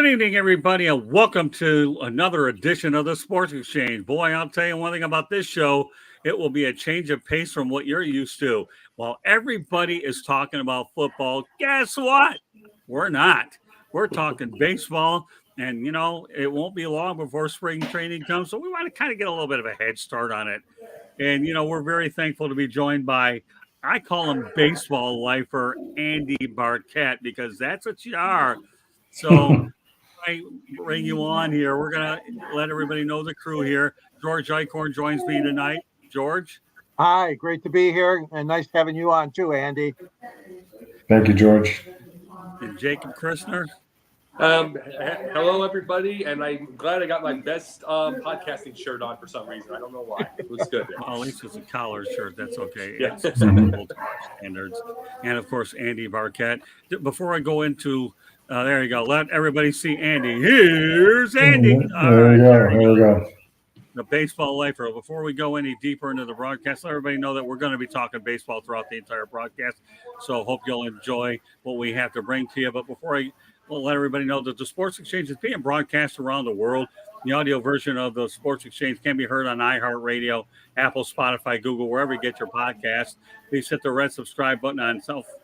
Good evening, everybody, and welcome to another edition of the Sports Exchange. Boy, I'll tell you one thing about this show. It will be a change of pace from what you're used to. While everybody is talking about football, guess what? We're not. We're talking baseball, and, it won't be long before spring training comes, so we want to kind of get a little bit of a head start on it. And, we're very thankful to be joined by, I call him baseball lifer, Andy Barkett, because that's what you are. So, I bring you on here. We're gonna let everybody know the crew here. George Eichhorn joins me tonight. George. Hi, great to be here, and nice having you on too, Andy. Thank you, George. And Jacob Christner. Hello, everybody, and I'm glad I got my best podcasting shirt on for some reason. I don't know why. It looks good. Well, at least it's a collared shirt. That's okay. Yeah. It's acceptable to our standards. And of course, Andy Barkett. Before I go into, there you go. Let everybody see Andy. Here's Andy. There we go. The baseball lifer. Before we go any deeper into the broadcast, let everybody know that we're going to be talking baseball throughout the entire broadcast. So hope you'll enjoy what we have to bring to you. But before I let everybody know that the Sports Exchange is being broadcast around the world. The audio version of the Sports Exchange can be heard on iHeartRadio, Apple, Spotify, Google, wherever you get your podcasts. Please hit the red subscribe button on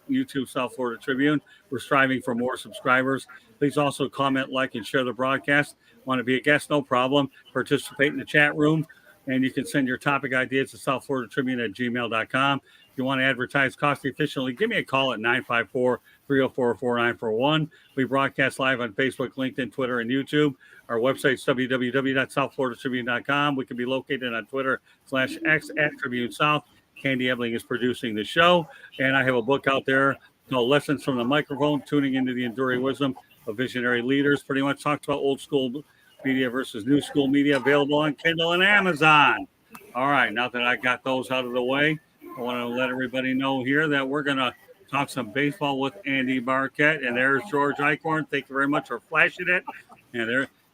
YouTube South Florida Tribune. We're striving for more subscribers. Please also comment, like, and share the broadcast. Want to be a guest? No problem. Participate in the chat room. And you can send your topic ideas to southfloridatribune@gmail.com. If you want to advertise cost efficiently, give me a call at 954-304-4941. We broadcast live on Facebook, LinkedIn, Twitter, and YouTube. Our website is www.southfloridatribune.com. We can be located on Twitter/X @TribuneSouth. Candy Ebling is producing the show. And I have a book out there called Lessons from the Microphone, Tuning into the Enduring Wisdom of Visionary Leaders. Pretty much talks about old school media versus new school media, available on Kindle and Amazon. All right, now that I got those out of the way, I want to let everybody know here that we're going to talk some baseball with Andy Barkett. And there's George Eichhorn. Thank you very much for flashing it.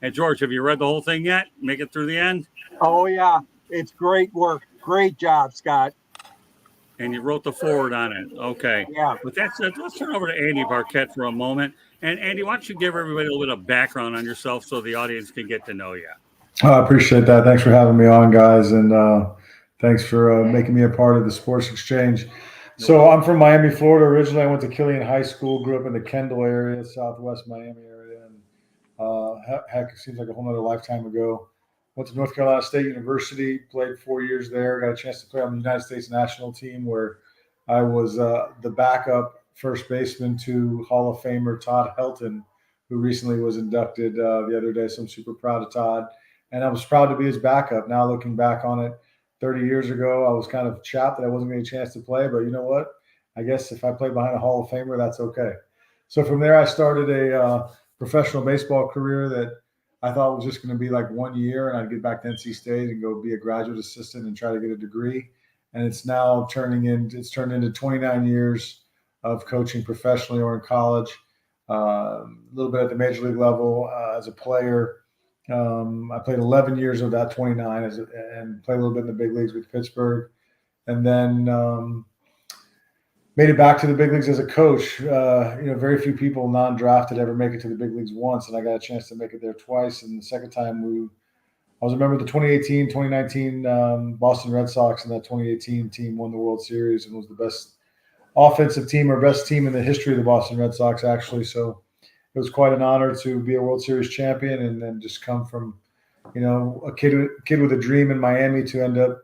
And George, have you read the whole thing yet? Make it through the end? Oh, yeah. It's great work. Great job, Scott. And you wrote the foreword on it. Okay. Yeah. With that said, let's turn over to Andy Barkett for a moment. And Andy, why don't you give everybody a little bit of background on yourself so the audience can get to know you? I appreciate that. Thanks for having me on, guys. And thanks for making me a part of the Sports Exchange. So I'm from Miami, Florida. Originally, I went to Killian High School, grew up in the Kendall area, Southwest Miami area. And heck, it seems like a whole nother lifetime ago. Went to North Carolina State University, played 4 years there, got a chance to play on the United States national team where I was the backup first baseman to Hall of Famer Todd Helton, who recently was inducted the other day. So I'm super proud of Todd. And I was proud to be his backup. Now looking back on it, 30 years ago, I was kind of chapped that I wasn't getting a chance to play. But you know what? I guess if I play behind a Hall of Famer, that's okay. So from there, I started a professional baseball career that I thought was just going to be like 1 year, and I'd get back to NC State and go be a graduate assistant and try to get a degree. And it's now turned into 29 years of coaching professionally or in college, a little bit at the major league level as a player. I played 11 years of that 29 and played a little bit in the big leagues with Pittsburgh, and then made it back to the big leagues as a coach. Very few people non-drafted ever make it to the big leagues once, and I got a chance to make it there twice. And the second time I was a member of the 2018, 2019 Boston Red Sox, and that 2018 team won the World Series and was the best offensive team or best team in the history of the Boston Red Sox, actually. So it was quite an honor to be a World Series champion and then just come from, a kid with a dream in Miami to end up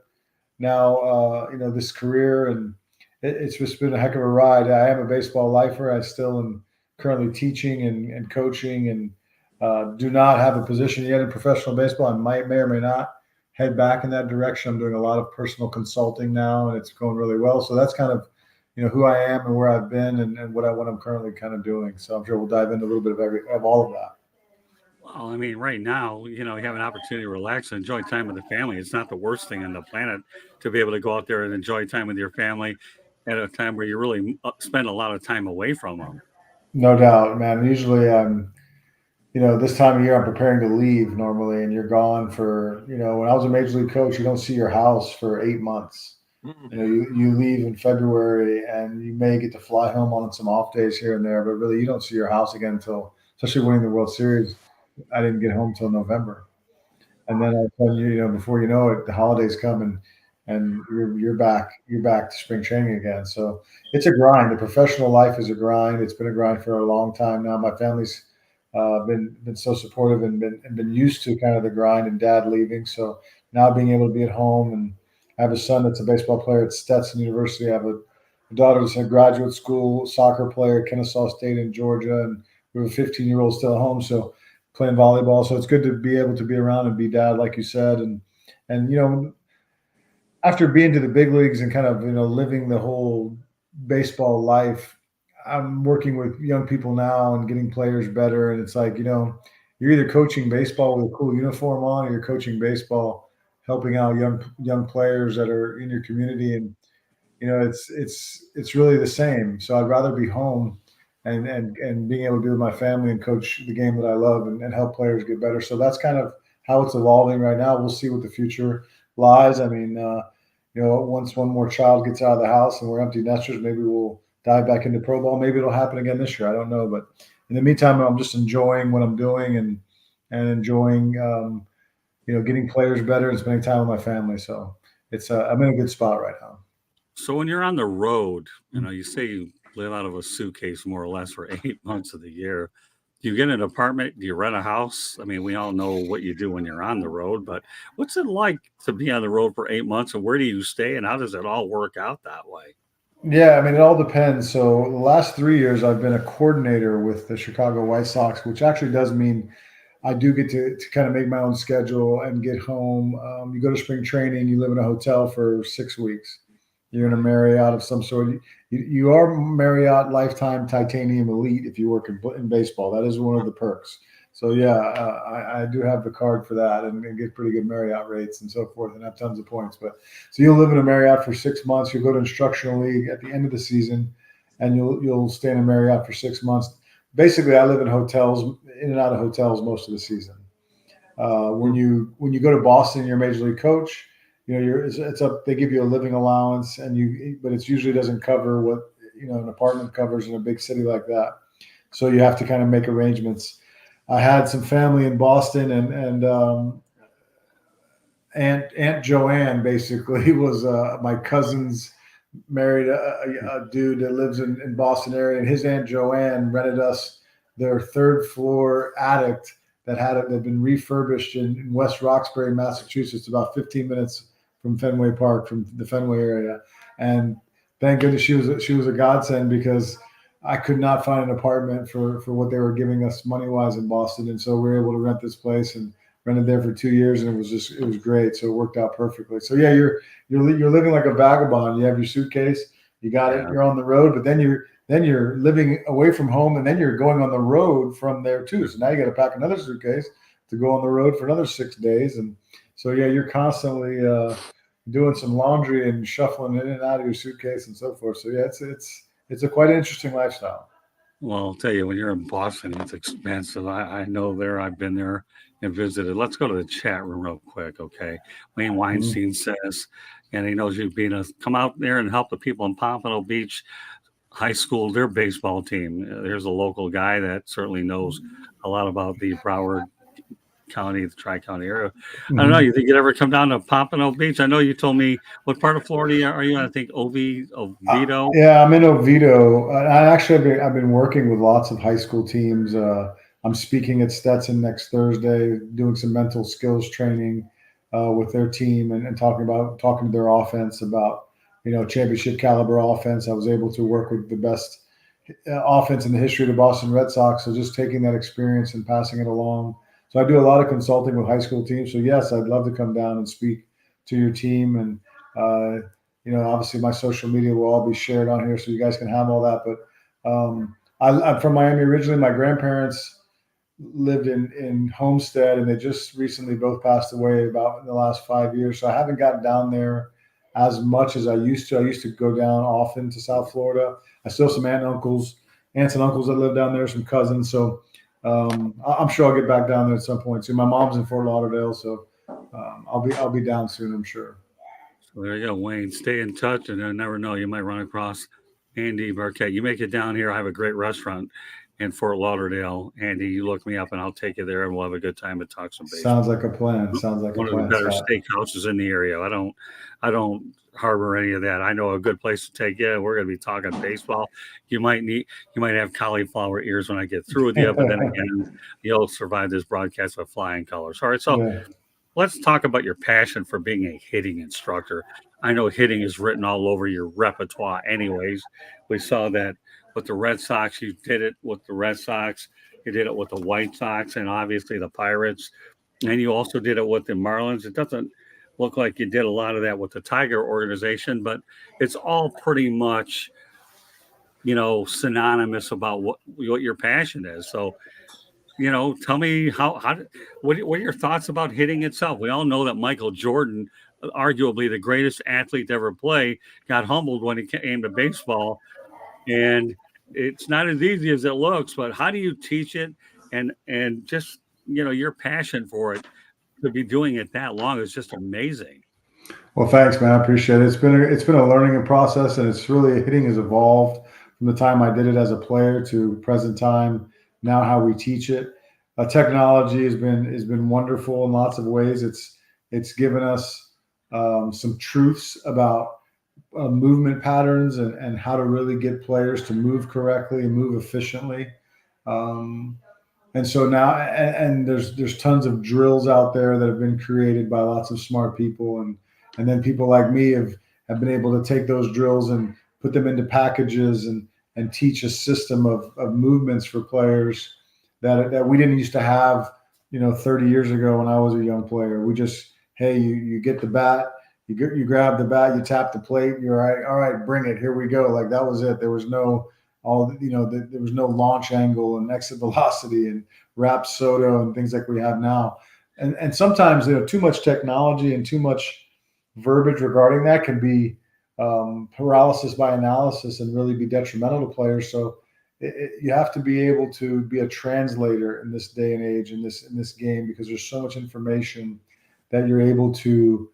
now, this career. And it's just been a heck of a ride. I am a baseball lifer. I still am currently teaching and coaching and do not have a position yet in professional baseball. I may or may not head back in that direction. I'm doing a lot of personal consulting now, and it's going really well. So that's kind of, who I am and where I've been and what I'm currently kind of doing. So I'm sure we'll dive into a little bit of all of that. Well, I mean, right now, you have an opportunity to relax and enjoy time with the family. It's not the worst thing on the planet to be able to go out there and enjoy time with your family at a time where you really spend a lot of time away from them. No doubt, man. Usually this time of year I'm preparing to leave normally, and you're gone for, when I was a major league coach, you don't see your house for 8 months. You leave in February and you may get to fly home on some off days here and there, but really you don't see your house again until especially winning the World Series. I didn't get home till November, and then all of a sudden, before you know it, the holidays come and you're back to spring training again. So it's a grind. The professional life is a grind. It's been a grind for a long time now. My family's been so supportive and been used to kind of the grind and dad leaving. So now being able to be at home, and I have a son that's a baseball player at Stetson University. I have a daughter that's in graduate school, soccer player at Kennesaw State in Georgia, and we have a 15-year-old still at home. So playing volleyball. So it's good to be able to be around and be dad, like you said, and after being to the big leagues and kind of living the whole baseball life, I'm working with young people now and getting players better. And it's like, you're either coaching baseball with a cool uniform on, or you're coaching baseball, helping out young players that are in your community. And it's really the same. So I'd rather be home and being able to be with my family and coach the game that I love and help players get better. So that's kind of how it's evolving right now. We'll see what the future lies. I mean, once one more child gets out of the house and we're empty nesters, maybe we'll dive back into pro ball. Maybe it'll happen again this year. I don't know. But in the meantime, I'm just enjoying what I'm doing and enjoying, getting players better and spending time with my family. So I'm in a good spot right now. So when you're on the road, you say you live out of a suitcase more or less for 8 months of the year. Do you get an apartment? Do you rent a house? I mean, we all know what you do when you're on the road, but what's it like to be on the road for 8 months, and where do you stay, and how does it all work out that way? Yeah, I mean, it all depends. So the last 3 years, I've been a coordinator with the Chicago White Sox, which actually does mean I do get to kind of make my own schedule and get home. You go to spring training, you live in a hotel for 6 weeks. You're in a Marriott of some sort. You are Marriott Lifetime Titanium Elite if you work in baseball. That is one of the perks. So yeah, I do have the card for that and get pretty good Marriott rates and so forth, and have tons of points. But so you'll live in a Marriott for 6 months. You'll go to instructional league at the end of the season, and you'll stay in a Marriott for 6 months. Basically, I live in hotels, in and out of hotels most of the season. When you go to Boston, you're a major league coach. It's up. They give you a living allowance, but it usually doesn't cover what an apartment covers in a big city like that. So you have to kind of make arrangements. I had some family in Boston, and Aunt Joanne basically was my cousin's married a dude that lives in Boston area, and his Aunt Joanne rented us their third floor attic that had been refurbished in West Roxbury, Massachusetts, about 15 minutes from Fenway Park, from the Fenway area. And thank goodness she was a godsend, because I could not find an apartment for what they were giving us money wise in Boston. And so we were able to rent this place and rented there for 2 years, and it was great. So it worked out perfectly. So yeah, you're living like a vagabond. You have your suitcase, you got it, you're on the road, but then you're living away from home, and then you're going on the road from there too. So now you got to pack another suitcase to go on the road for another 6 days. And so yeah, you're constantly doing some laundry and shuffling in and out of your suitcase and so forth. So yeah, it's a quite interesting lifestyle. Well, I'll tell you, when you're in Boston, it's expensive. I know there. I've been there and visited. Let's go to the chat room real quick, okay? Wayne Weinstein says, and he knows you've been come out there and help the people in Pompano Beach High School, their baseball team. There's a local guy that certainly knows a lot about the Broward County, the Tri-County area. I don't know. You think you'd ever come down to Pompano Beach? I know you told me, what part of Florida are you in? I think Oviedo. Yeah, I'm in Oviedo. I've been working with lots of high school teams. I'm speaking at Stetson next Thursday, doing some mental skills training with their team and talking to their offense about championship caliber offense. I was able to work with the best offense in the history of the Boston Red Sox. So just taking that experience and passing it along. So I do a lot of consulting with high school teams. So yes, I'd love to come down and speak to your team. And, obviously my social media will all be shared on here so you guys can have all that. But I'm from Miami originally. My grandparents lived in Homestead, and they just recently both passed away about in the last 5 years. So I haven't gotten down there as much as I used to. I used to go down often to South Florida. I still have some aunts and uncles that live down there, some cousins. So I'm sure I'll get back down there at some point soon. My mom's in Fort Lauderdale, so I'll be down soon, I'm sure. So there you go, Wayne. Stay in touch, and I never know, you might run across Andy Barkett. You make it down here. I have a great restaurant in Fort Lauderdale. Andy, you look me up and I'll take you there and we'll have a good time and talk some baseball. Sounds like a plan. Sounds like One a of the plan. better Scott. steakhouses in the area. I don't harbor any of that. I know a good place to take you. We're going to be talking baseball. You might have cauliflower ears when I get through with you, but then again, you'll survive this broadcast with flying colors. All right, so Yeah. let's talk about your passion for being a hitting instructor. I know hitting is written all over your repertoire anyways. We saw that with the Red Sox. You did it with the Red Sox. You did it with the White Sox and obviously the Pirates. And you also did it with the Marlins. It doesn't look like you did a lot of that with the Tiger organization, but it's all pretty much, synonymous about what your passion is. So, tell me what are your thoughts about hitting itself? We all know that Michael Jordan, arguably the greatest athlete to ever play, got humbled when he came to baseball. And it's not as easy as it looks, but how do you teach it? And just, your passion for it, to be doing it that long is just amazing. Well, thanks, man. I appreciate it. It's been a learning process, and it's really hitting has evolved from the time I did it as a player to present time. Now, how we teach it, technology has been wonderful in lots of ways. It's given us some truths about movement patterns and how to really get players to move correctly and move efficiently. And so now, and there's tons of drills out there that have been created by lots of smart people, and then people like me have been able to take those drills and put them into packages and teach a system of movements for players that we didn't used to have, 30 years ago when I was a young player. We just, hey, you get the bat, you grab the bat, you tap the plate, you're all right, bring it, here we go. Like that was it. There was no there was no launch angle and exit velocity and wrap soto and things like we have now. And sometimes, too much technology and too much verbiage regarding that can be paralysis by analysis and really be detrimental to players. So you have to be able to be a translator in this day and age, in this game, because there's so much information that you're able to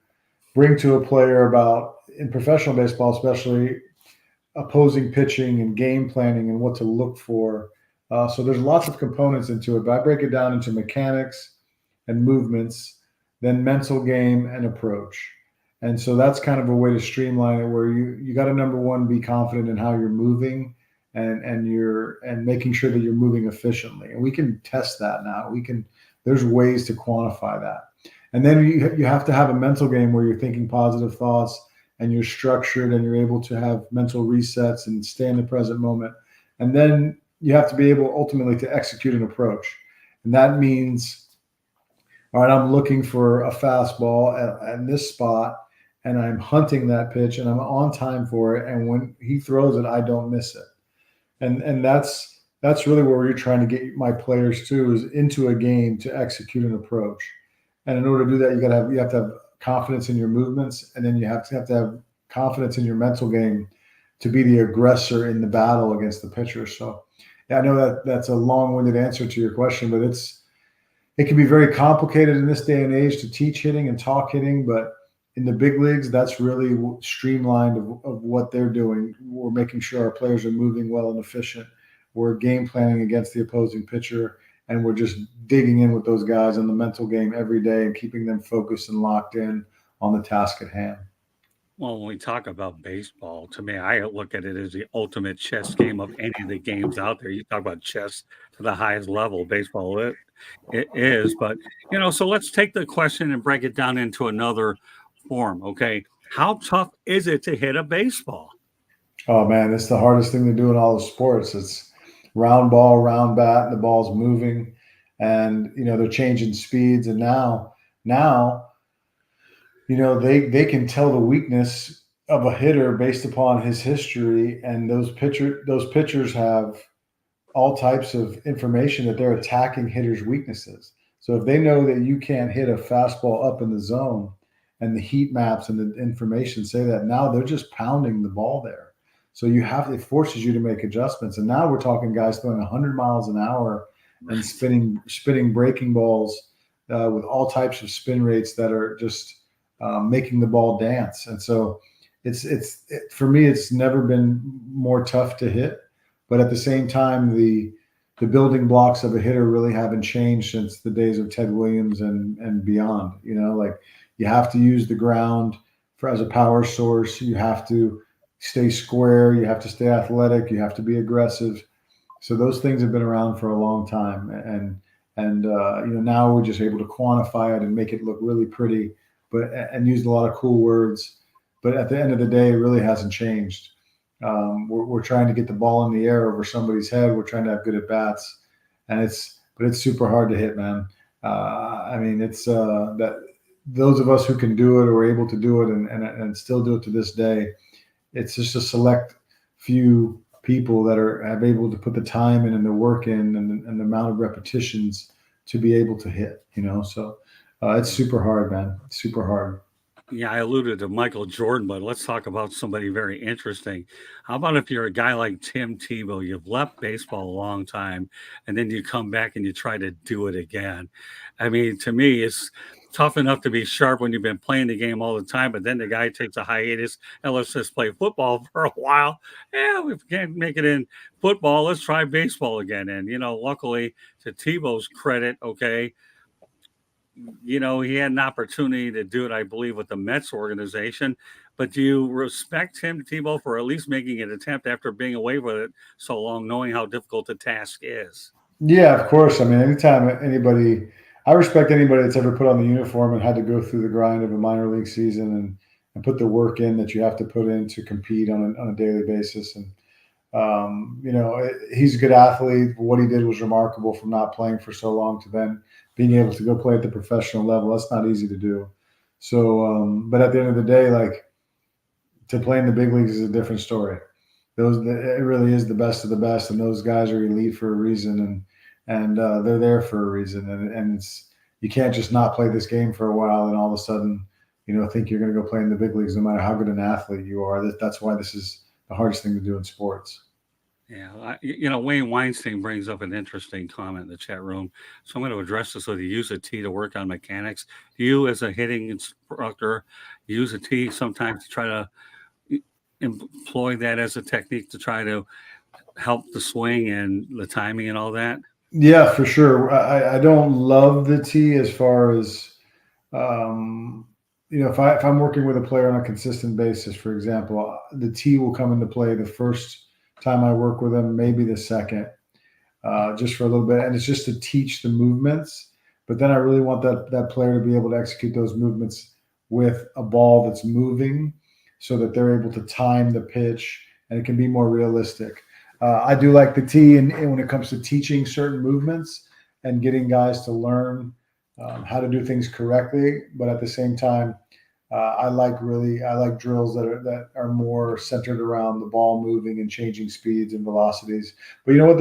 bring to a player about, in professional baseball especially, opposing pitching and game planning and what to look for. So there's lots of components into it, but I break it down into mechanics and movements, then mental game and approach. And so that's kind of a way to streamline it, where you got to, number one, be confident in how you're moving and making sure that you're moving efficiently. And we can test that now. There's ways to quantify that. And then you have to have a mental game where you're thinking positive thoughts and you're structured and you're able to have mental resets and stay in the present moment. And then you have to be able ultimately to execute an approach. And that means, all right, I'm looking for a fastball at this spot, and I'm hunting that pitch, and I'm on time for it. And when he throws it, I don't miss it. And that's really where you're trying to get my players to, is into a game to execute an approach. And in order to do that, you have to have confidence in your movements, and then you have to have confidence in your mental game to be the aggressor in the battle against the pitcher. So, yeah, I know that's a long-winded answer to your question, but it can be very complicated in this day and age to teach hitting and talk hitting. But in the big leagues, that's really streamlined of what they're doing. We're making sure our players are moving well and efficient. We're game planning against the opposing pitcher, and we're just digging in with those guys in the mental game every day and keeping them focused and locked in on the task at hand. Well, when we talk about baseball, to me, I look at it as the ultimate chess game of any of the games out there. You talk about chess to the highest level, baseball it is. But, so let's take the question and break it down into another form, okay? How tough is it to hit a baseball? Oh, man, it's the hardest thing to do in all the sports. It's round ball, round bat, and the ball's moving. And, they're changing speeds. And now they can tell the weakness of a hitter based upon his history, and those pitchers have all types of information that they're attacking hitters' weaknesses. So if they know that you can't hit a fastball up in the zone, and the heat maps and the information say that, now they're just pounding the ball there. So it forces you to make adjustments. And now we're talking guys throwing 100 miles an hour and spinning breaking balls with all types of spin rates that are just making the ball dance. And so for me, it's never been more tough to hit. But at the same time, the the building blocks of a hitter really haven't changed since the days of Ted Williams and beyond. Like you have to use the ground as a power source. You have to stay square. You have to stay athletic. You have to be aggressive. So those things have been around for a long time, and now we're just able to quantify it and make it look really pretty, and use a lot of cool words. But at the end of the day, it really hasn't changed. We're trying to get the ball in the air over somebody's head. We're trying to have good at bats, but it's super hard to hit, man. It's that those of us who can do it or are able to do it and still do it to this day. It's just a select few people that have able to put the time in and the work in and the amount of repetitions to be able to hit. So it's super hard, man. It's super hard. Yeah, I alluded to Michael Jordan, but let's talk about somebody very interesting. How about if you're a guy like Tim Tebow? You've left baseball a long time, and then you come back and you try to do it again. I mean, to me, it's tough enough to be sharp when you've been playing the game all the time, but then the guy takes a hiatus and let's just play football for a while. Yeah, we can't make it in football. Let's try baseball again. And, luckily, to Tebow's credit, okay, he had an opportunity to do it, I believe, with the Mets organization. But do you respect Tim Tebow for at least making an attempt after being away with it so long, knowing how difficult the task is? Yeah, of course. I mean, anytime I respect anybody that's ever put on the uniform and had to go through the grind of a minor league season and put the work in that you have to put in to compete on a daily basis. And, he's a good athlete. What he did was remarkable from not playing for so long to then being able to go play at the professional level. That's not easy to do. So, but at the end of the day, like, to play in the big leagues is a different story. It really is the best of the best, and those guys are elite for a reason, and they're there for a reason. And you can't just not play this game for a while and all of a sudden, think you're going to go play in the big leagues, no matter how good an athlete you are. That's why this is the hardest thing to do in sports. Yeah, Wayne Weinstein brings up an interesting comment in the chat room. So I'm going to address this with you. Use a tee to work on mechanics. Do you, as a hitting instructor, use a tee sometimes to try to employ that as a technique to try to help the swing and the timing and all that? Yeah, for sure. I don't love the tee as far as, if I'm working with a player on a consistent basis, for example, the tee will come into play the first time I work with them, maybe the second, just for a little bit. And it's just to teach the movements. But then I really want that player to be able to execute those movements with a ball that's moving so that they're able to time the pitch and it can be more realistic. I do like the tee and when it comes to teaching certain movements and getting guys to learn how to do things correctly. But at the same time, I like drills that are more centered around the ball moving and changing speeds and velocities. But you know what?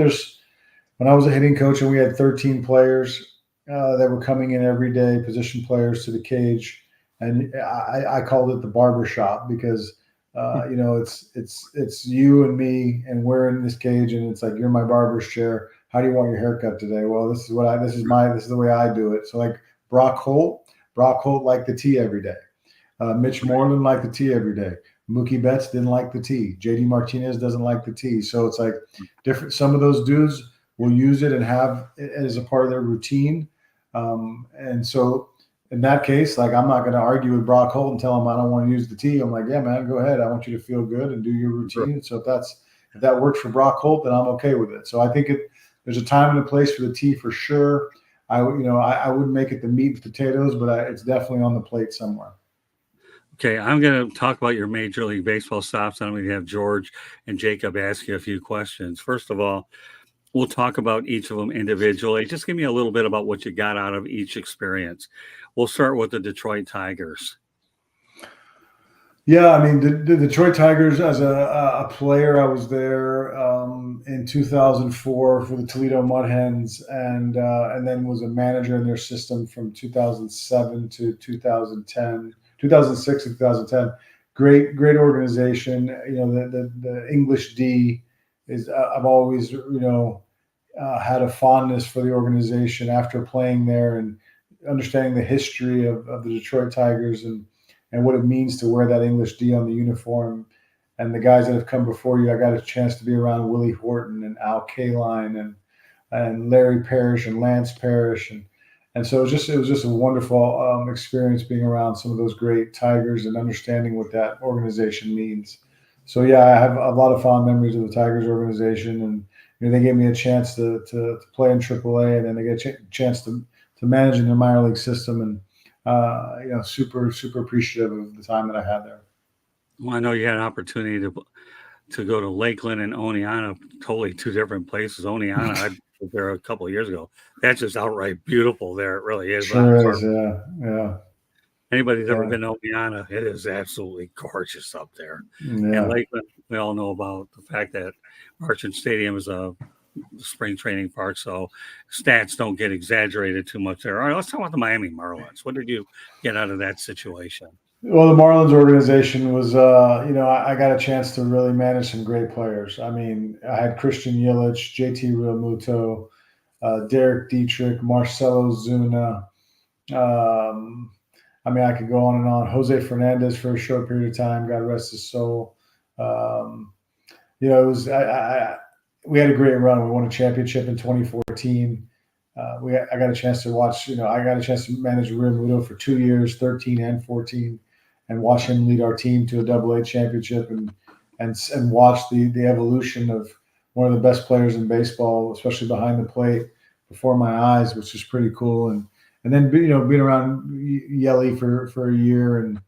When I was a hitting coach and we had 13 players that were coming in every day, position players to the cage, and I called it the barber shop because it's you and me and we're in this cage and it's like you're my barber's chair. How do you want your haircut today? Well, this is the way I do it. So like Brock Holt liked the tee every day. Mitch Moreland liked the tee every day. Mookie Betts didn't like the tee. JD Martinez doesn't like the tee. So it's like different. Some of those dudes will use it and have it as a part of their routine. And so in that case, like I'm not going to argue with Brock Holt and tell him I don't want to use the tee. I'm like, yeah, man, go ahead. I want you to feel good and do your routine. Sure. So if that works for Brock Holt, then I'm okay with it. So I think there's a time and a place for the tee for sure. I wouldn't make it the meat and potatoes, but it's definitely on the plate somewhere. Okay, I'm going to talk about your Major League Baseball stops, and I'm going to have George and Jacob ask you a few questions. First of all, we'll talk about each of them individually. Just give me a little bit about what you got out of each experience. We'll start with the Detroit Tigers. Yeah, I mean, the Detroit Tigers, as a player, I was there in 2004 for the Toledo Mud Hens, and then was a manager in their system from 2007 to 2010. 2006 and 2010, great organization. The English D is I've always had a fondness for the organization after playing there and understanding the history of the Detroit Tigers and what it means to wear that English D on the uniform. And the guys that have come before you, I got a chance to be around Willie Horton and Al Kaline and and Larry Parrish and Lance Parrish, and so it was just a wonderful experience being around some of those great Tigers and understanding what that organization means. So yeah, I have a lot of fond memories of the Tigers organization, and they gave me a chance to play in AAA, and then they get a chance to manage in the minor league system, and super appreciative of the time that I had there. Well, I know you had an opportunity to go to Lakeland and Oneonta, totally two different places. Oneonta, I was there a couple of years ago. That's just outright beautiful there. It really is. Sure is, yeah. Anybody's ever been to Oneonta, it is absolutely gorgeous up there. Yeah. And Lakeland, we all know about the fact that Marchand Stadium is a spring training park, so stats don't get exaggerated too much there. All right, let's talk about the Miami Marlins. What did you get out of that situation? Well, the Marlins organization was, I got a chance to really manage some great players. I mean, I had Christian Yelich, JT Realmuto, Derek Dietrich, Marcelo Zuna. I could go on and on. Jose Fernandez for a short period of time, God rest his soul. It was we had a great run. We won a championship in 2014. I got a chance to watch. I got a chance to manage Realmuto for 2 years, 13 and 14, and watch him lead our team to a AA championship, and watch the evolution of one of the best players in baseball, especially behind the plate, before my eyes, which is pretty cool. And then being around Yelly for a year and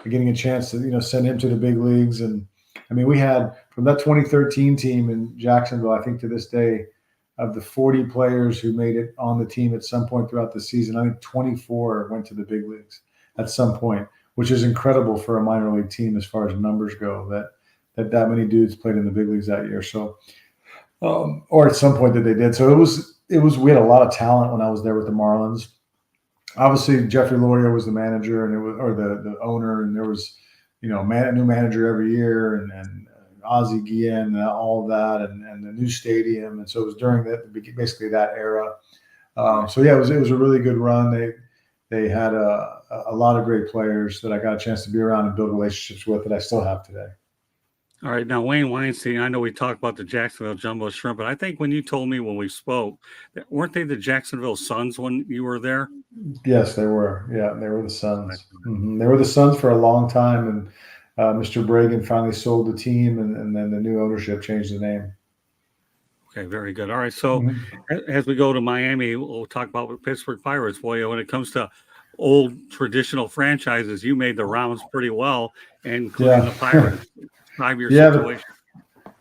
getting a chance to send him to the big leagues. And I mean, we had from that 2013 team in Jacksonville, I think to this day, of the 40 players who made it on the team at some point throughout the season, I think 24 went to the big leagues at some point, which is incredible for a minor league team as far as numbers go. That many dudes played in the big leagues that year. So, or at some point that they did. So it was. We had a lot of talent when I was there with the Marlins. Obviously, Jeffrey Loria was the manager, and the owner, and there was, a new manager every year, and Ozzie Guillen and all of that, and the new stadium, and so it was during basically that era. So yeah, it was a really good run. They had a lot of great players that I got a chance to be around and build relationships with that I still have today. All right, now Wayne Weinstein, I know we talked about the Jacksonville Jumbo Shrimp, but I think when you told me when we spoke, weren't they the Jacksonville Suns when you were there? Yes, they were. Yeah, they were the Suns. Mm-hmm. They were the Suns for a long time, and Mr. Bragan finally sold the team, and then the new ownership changed the name. Okay, very good. All right, so as we go to Miami, we'll talk about the Pittsburgh Pirates. Boy, when it comes to old traditional franchises, you made the rounds pretty well, including the Pirates. 5-year situation.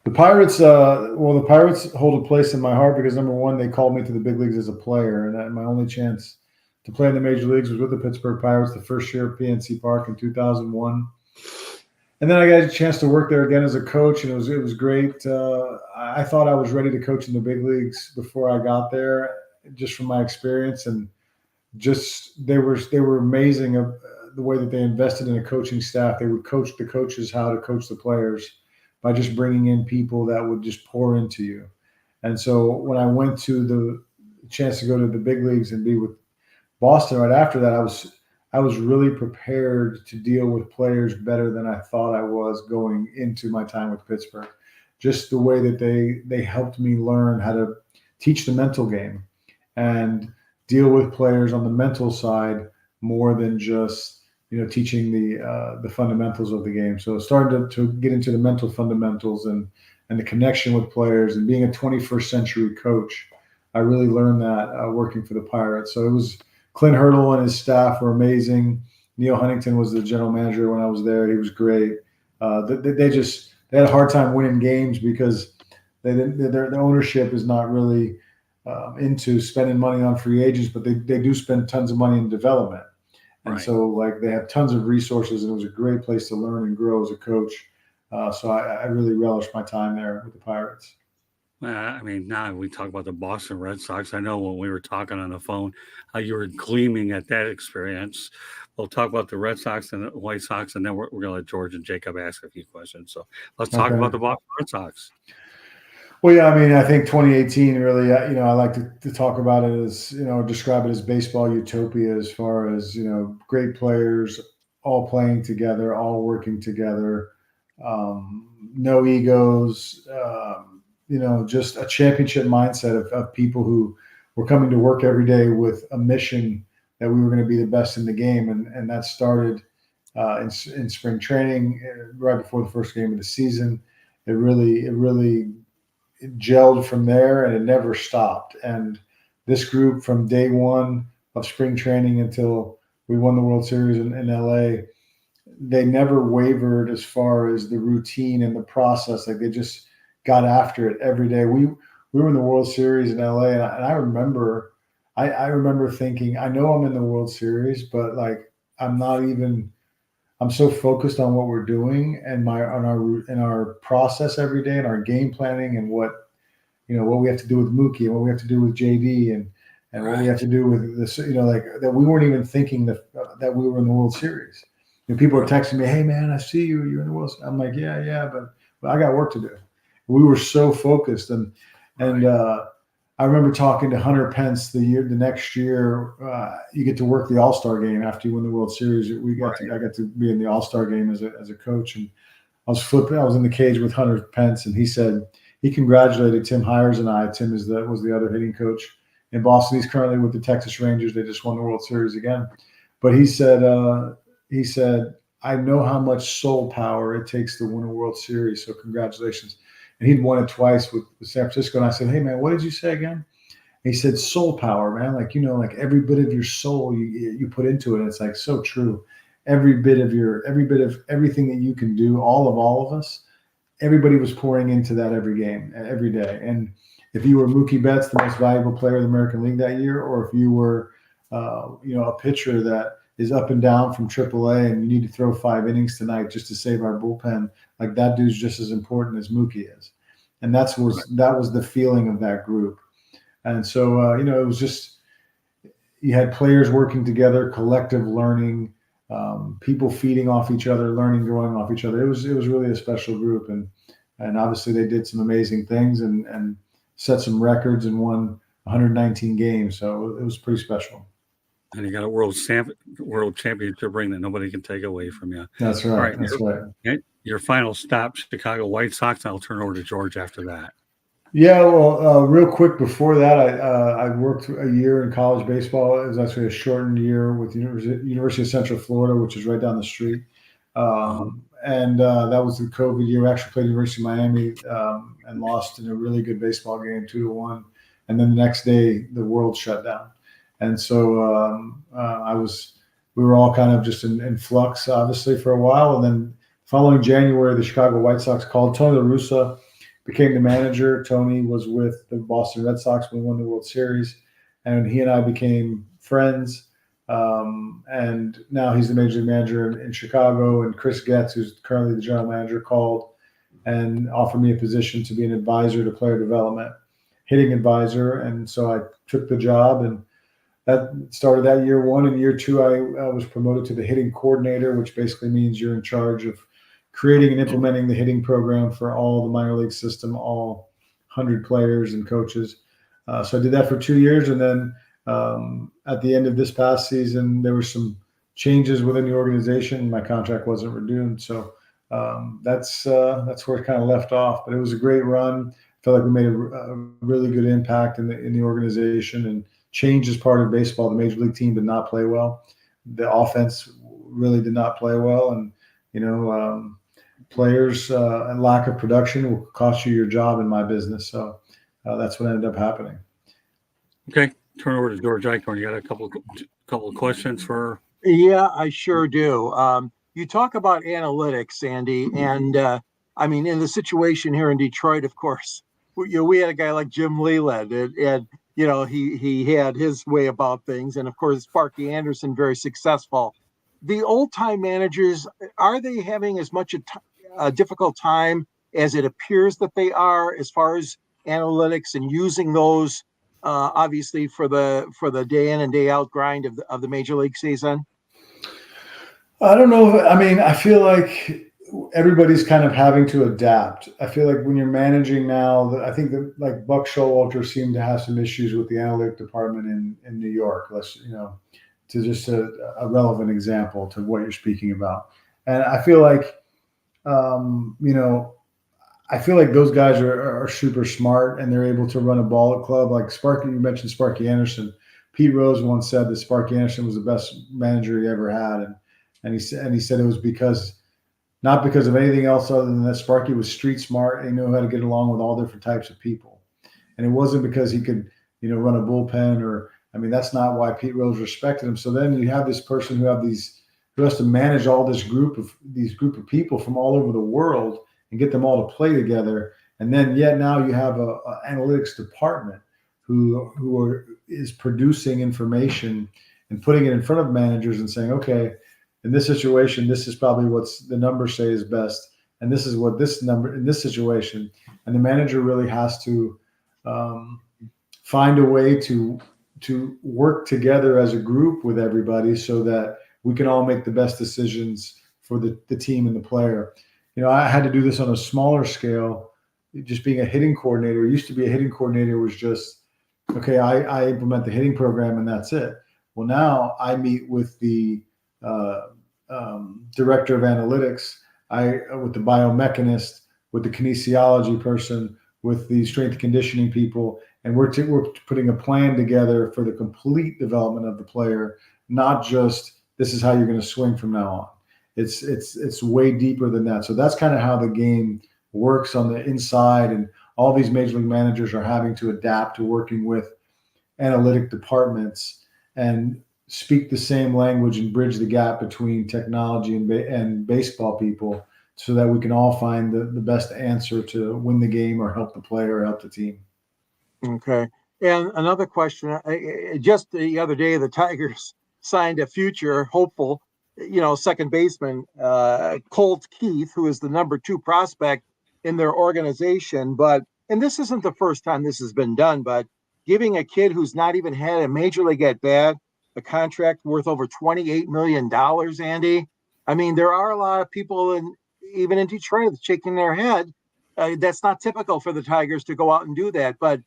The Pirates, the Pirates hold a place in my heart because, number one, they called me to the big leagues as a player, and my only chance to play in the major leagues was with the Pittsburgh Pirates the first year at PNC Park in 2001. And then I got a chance to work there again as a coach, and it was great. I thought I was ready to coach in the big leagues before I got there, just from my experience, and just they were amazing of the way that they invested in a coaching staff. They would coach the coaches how to coach the players by just bringing in people that would just pour into you. And so when I went to the chance to go to the big leagues and be with Boston right after that, I was really prepared to deal with players better than I thought I was going into my time with Pittsburgh. Just the way that they helped me learn how to teach the mental game and deal with players on the mental side more than just teaching the fundamentals of the game. So starting to get into the mental fundamentals and the connection with players and being a 21st century coach. I really learned that working for the Pirates. So it was Clint Hurdle and his staff were amazing. Neil Huntington was the general manager when I was there. He was great. They had a hard time winning games because their ownership is not really into spending money on free agents, but they do spend tons of money in development. And so they have tons of resources, and it was a great place to learn and grow as a coach. So I really relished my time there with the Pirates. I mean, now we talk about the Boston Red Sox. I know when we were talking on the phone, how you were gleaming at that experience. We'll talk about the Red Sox and the White Sox, and then we're going to let George and Jacob ask a few questions. So let's talk about the Boston Red Sox. Well, yeah, I mean, I think 2018 really, I like to talk about it as, describe it as baseball utopia as far as, great players all playing together, all working together, no egos, just a championship mindset of people who were coming to work every day with a mission that we were going to be the best in the game. And that started in spring training, right before the first game of the season. It really gelled from there, and it never stopped. And this group, from day one of spring training until we won the World Series in LA, they never wavered as far as the routine and the process. Like, they just got after it every day. We were in the World Series in LA, and I remember thinking, I know I'm in the World Series, but like, I'm so focused on what we're doing and in our process every day and our game planning and what we have to do with Mookie and what we have to do with JD and what we have to do with this, like that we weren't even thinking that we were in the World Series. People are texting me, "Hey man, I see you. You're in the World Series." I'm like, yeah, but I got work to do. We were so focused, and I remember talking to Hunter Pence the next year. You get to work the All-Star game after you win the World Series. I got to be in the All-Star game as a coach, and I was in the cage with Hunter Pence, and he said he congratulated Tim Hires and I. Tim was the other hitting coach in Boston. He's currently with the Texas Rangers. They just won the World Series again. But he said, I know how much soul power it takes to win a World Series. So congratulations. And he'd won it twice with San Francisco. And I said, "Hey man, what did you say again?" And he said, "Soul power, man. Like, like every bit of your soul you put into it." And it's like so true. Every bit of everything that you can do, all of us, everybody was pouring into that every game, every day. And if you were Mookie Betts, the most valuable player in the American League that year, or if you were, a pitcher that is up and down from AAA and you need to throw 5 innings tonight just to save our bullpen, like that dude's just as important as Mookie is. And that was the feeling of that group. And so, it was just, you had players working together, collective learning, people feeding off each other, learning, growing off each other. It was really a special group. And obviously they did some amazing things and set some records and won 119 games. So it was pretty special. And you got a world championship ring that nobody can take away from you. That's right. Right. Your final stop, Chicago White Sox. I'll turn over to George after that. Yeah, well, real quick before that, I worked a year in college baseball. It was actually a shortened year with University of Central Florida, which is right down the street. And that was the COVID year. We actually played University of Miami and lost in a really good baseball game, 2-1. And then the next day, the world shut down. And so we were all kind of just in flux, obviously, for a while. And then following January, the Chicago White Sox called. Tony La Russa became the manager. Tony was with the Boston Red Sox when we won the World Series. And he and I became friends. And now he's the major league manager in Chicago. And Chris Getz, who's currently the general manager, called and offered me a position to be an advisor to player development, hitting advisor. And so I took the job, and that started that year one. In year two, I was promoted to the hitting coordinator, which basically means you're in charge of creating and implementing the hitting program for all the minor league system, all 100 players and coaches. So I did that for 2 years. And then at the end of this past season, there were some changes within the organization. My contract wasn't renewed. So that's where it kind of left off. But it was a great run. I felt like we made a really good impact in the organization, and change is part of baseball. The major league team did not play well. The offense really did not play well. And, players and lack of production will cost you your job in my business. So that's what ended up happening. Okay. Turn over to George Eichhorn. You got a couple of questions for? Yeah, I sure do. You talk about analytics, Andy, and in the situation here in Detroit, of course, we had a guy like Jim Leland, and he had his way about things, and of course, Sparky Anderson, very successful. The old-time managers, are they having as much a difficult time as it appears that they are, as far as analytics and using those, obviously for the day in and day out grind of the major league season? I don't know. I feel like everybody's kind of having to adapt. I feel like when you're managing now, I think that like Buck Showalter seemed to have some issues with the analytic department in New York. To just a relevant example to what you're speaking about. And I feel like, I feel like those guys are super smart and they're able to run a ball club. Like Sparky, you mentioned Sparky Anderson. Pete Rose once said that Sparky Anderson was the best manager he ever had, and he said it was not because of anything else other than that Sparky was street smart and he knew how to get along with all different types of people. And it wasn't because he could, run a bullpen that's not why Pete Rose respected him. So then you have this person who has to manage all this group of people from all over the world and get them all to play together. And then yet now you have a analytics department who is producing information and putting it in front of managers and saying, okay, in this situation, this is probably what the numbers say is best. And this is what this number in this situation. And the manager really has to find a way to work together as a group with everybody so that we can all make the best decisions for the team and the player. I had to do this on a smaller scale, just being a hitting coordinator. It used to be a hitting coordinator was just, okay, I implement the hitting program and that's it. Well, now I meet with the director of analytics, with the biomechanist, with the kinesiology person, with the strength and conditioning people, and we're putting a plan together for the complete development of the player, not just this is how you're going to swing from now on. It's way deeper than that. So that's kind of how the game works on the inside, and all these major league managers are having to adapt to working with analytic departments and speak the same language and bridge the gap between technology and baseball people so that we can all find the best answer to win the game or help the player or help the team. Okay. And another question, just the other day, the Tigers signed a future hopeful, second baseman, Colt Keith, who is the number 2 prospect in their organization. And this isn't the first time this has been done, but giving a kid who's not even had a major league at bat a contract worth over $28 million, Andy. I mean, there are a lot of people even in Detroit shaking their head. That's not typical for the Tigers to go out and do that. But